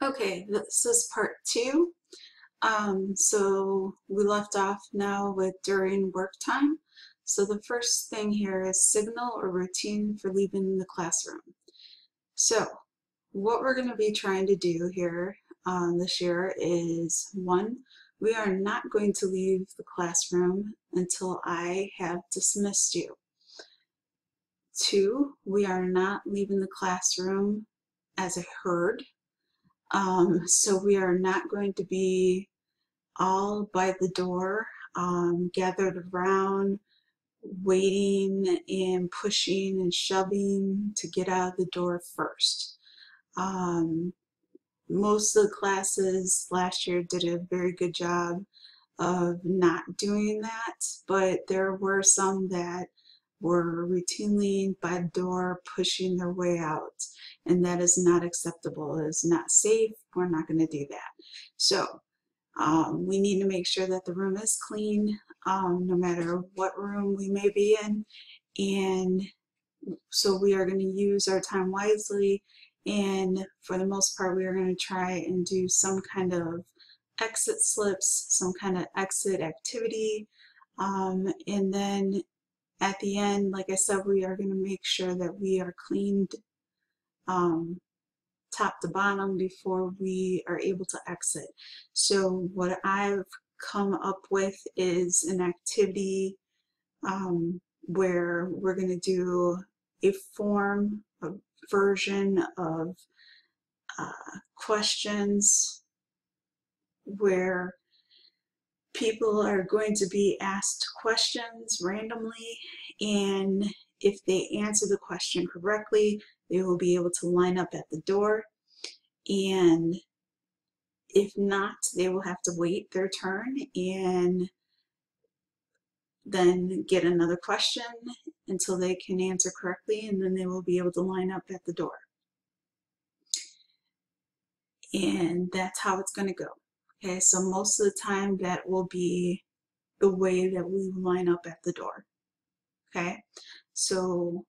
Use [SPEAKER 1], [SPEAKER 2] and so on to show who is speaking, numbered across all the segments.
[SPEAKER 1] Okay, this is part two. So we left off now with during work time. So the first thing here is signal or routine for leaving the classroom. So what we're going to be trying to do here this year is one, we are not going to leave the classroom until I have dismissed you. Two, we are not leaving the classroom as a herd. So we are not going to be all by the door, gathered around, waiting and pushing and shoving to get out of the door first. Um, Most of the classes last year did a very good job of not doing that, but there were some that were routinely by the door pushing their way out, and that is not acceptable. It is not safe. We're not going to do that. So we need to make sure that the room is clean, no matter what room we may be in. And so we are going to use our time wisely. And for the most part, we are going to try and do some kind of exit slips, some kind of exit activity. And then at the end, like I said, we are going to make sure that we are cleaned um, top to bottom before we are able to exit. So what I've come up with is an activity where we're going to do a form, a version of questions where people are going to be asked questions randomly, and if they answer the question correctly, they will be able to line up at the door. And if not, they will have to wait their turn and then get another question until they can answer correctly, and then they will be able to line up at the door. And that's how it's going to go. Okay, so most of the time that will be the way that we line up at the door. Okay, so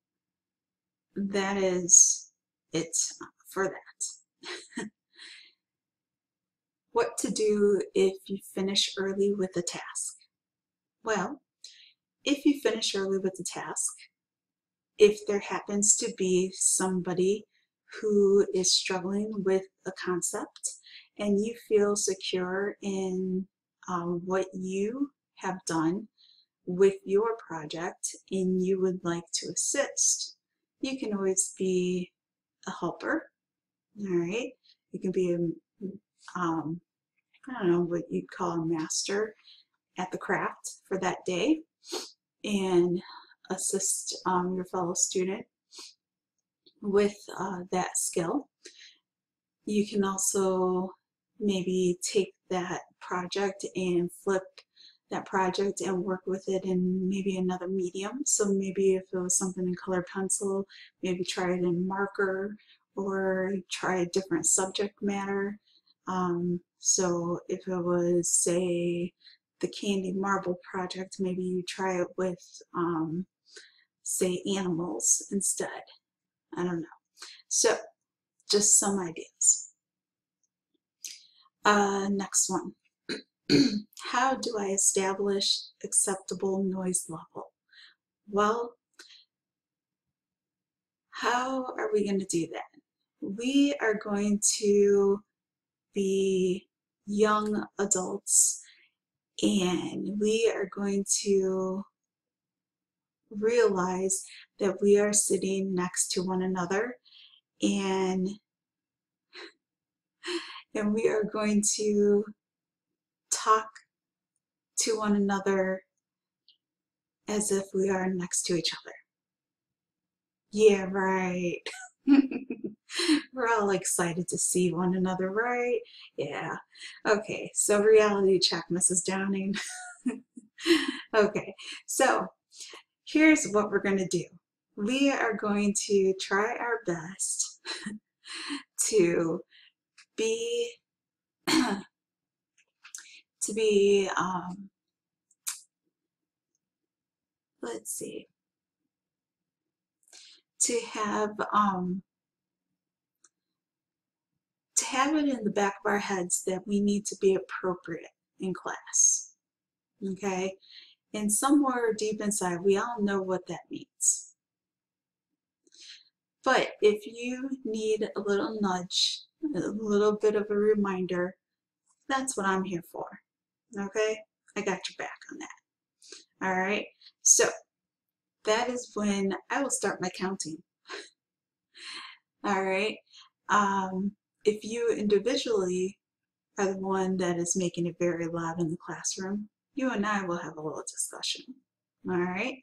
[SPEAKER 1] that is it for that. What to do if you finish early with a task? Well, if you finish early with the task, if there happens to be somebody who is struggling with a concept and you feel secure in what you have done with your project and you would like to assist, you can always be a helper. All right, you can be I don't know what you'd call a master at the craft for that day and assist your fellow student with that skill. You can also maybe take that project and flip that project and work with it in maybe another medium. So maybe if it was something in colored pencil, maybe try it in marker or try a different subject matter. So if it was, say, the candy marble project, maybe you try it with, say, animals instead. I don't know. So just some ideas. Next one. How do I establish acceptable noise level? Well, how are we going to do that? We are going to be young adults and we are going to realize that we are sitting next to one another and we are going to talk to one another as if we are next to each other. Yeah, right. We're all excited to see one another, right? Yeah. Okay, so reality check, Mrs. Downing. Okay, so here's what we're going to do. We are going to try our best to be to be let's see, to have have it in the back of our heads that we need to be appropriate in class, okay? And somewhere deep inside, we all know what that means. But if you need a little nudge, a little bit of a reminder, that's what I'm here for, okay? I got your back on that. All right, so that is when I will start my counting. All right, if you individually are the one that is making it very loud in the classroom, you and I will have a little discussion. All right,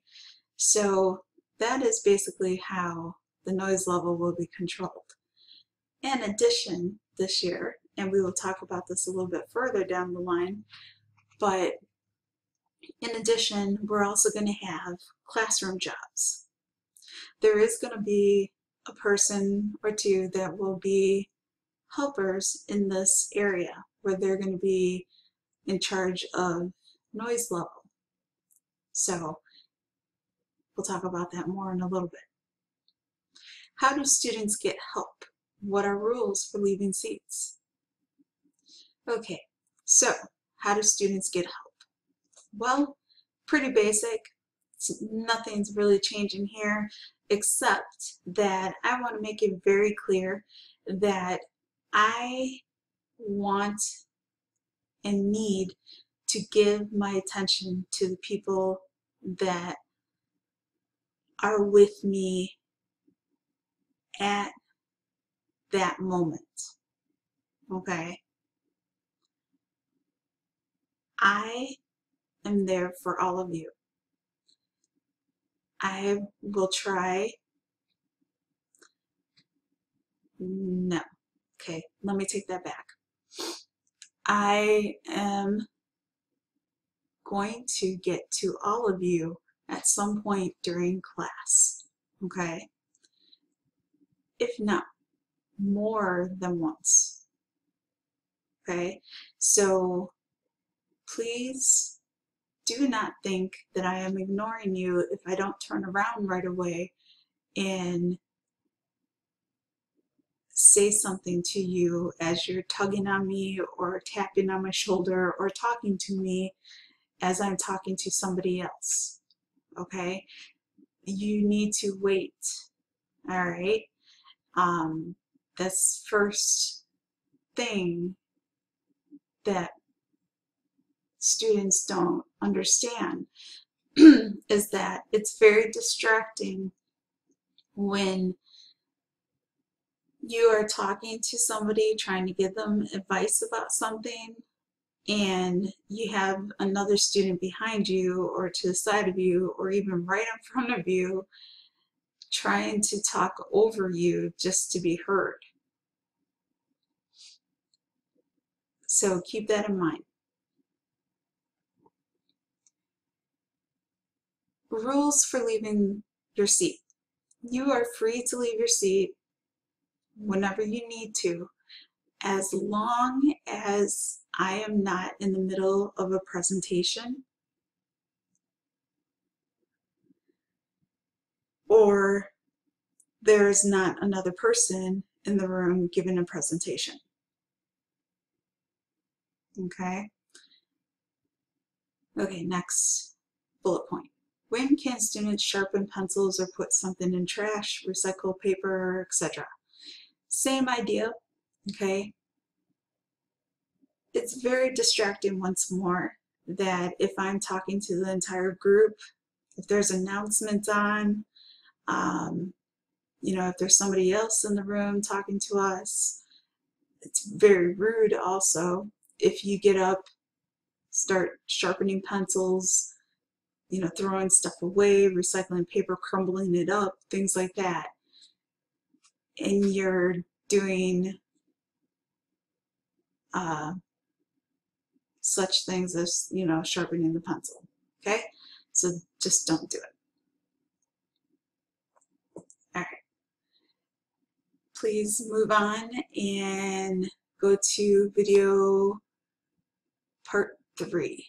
[SPEAKER 1] so that is basically how the noise level will be controlled. In addition, this year, and we will talk about this a little bit further down the line, but in addition, we're also going to have classroom jobs. There is going to be a person or two that will be helpers in this area where they're going to be in charge of noise level. So we'll talk about that more in a little bit. How do students get help? What are rules for leaving seats? Okay, so how do students get help? Well, pretty basic. Nothing's really changing here, except that I want to make it very clear that I want and need to give my attention to the people that are with me at that moment. Okay? I am there for all of you. I will try. No. Okay, let me take that back. I am going to get to all of you at some point during class. Okay? If not more than once. Okay? So please do not think that I am ignoring you if I don't turn around right away and say something to you as you're tugging on me or tapping on my shoulder or talking to me as I'm talking to somebody else. Okay? You need to wait. All right? That's first thing that students don't understand is that it's very distracting when you are talking to somebody trying to give them advice about something and you have another student behind you or to the side of you or even right in front of you trying to talk over you just to be heard. So keep that in mind. Rules for leaving your seat. You are free to leave your seat whenever you need to, as long as I am not in the middle of a presentation or there's not another person in the room giving a presentation. Okay? Okay, next bullet point. When can students sharpen pencils or put something in trash, recycle paper, etc.? Same idea, okay? It's very distracting once more that if I'm talking to the entire group, if there's announcements on, you know, if there's somebody else in the room talking to us, it's very rude also. If you get up, start sharpening pencils, you know, throwing stuff away, recycling paper, crumbling it up, things like that, and you're doing such things as, you know, sharpening the pencil, okay? So just don't do it. All right. Please move on and go to video part 3.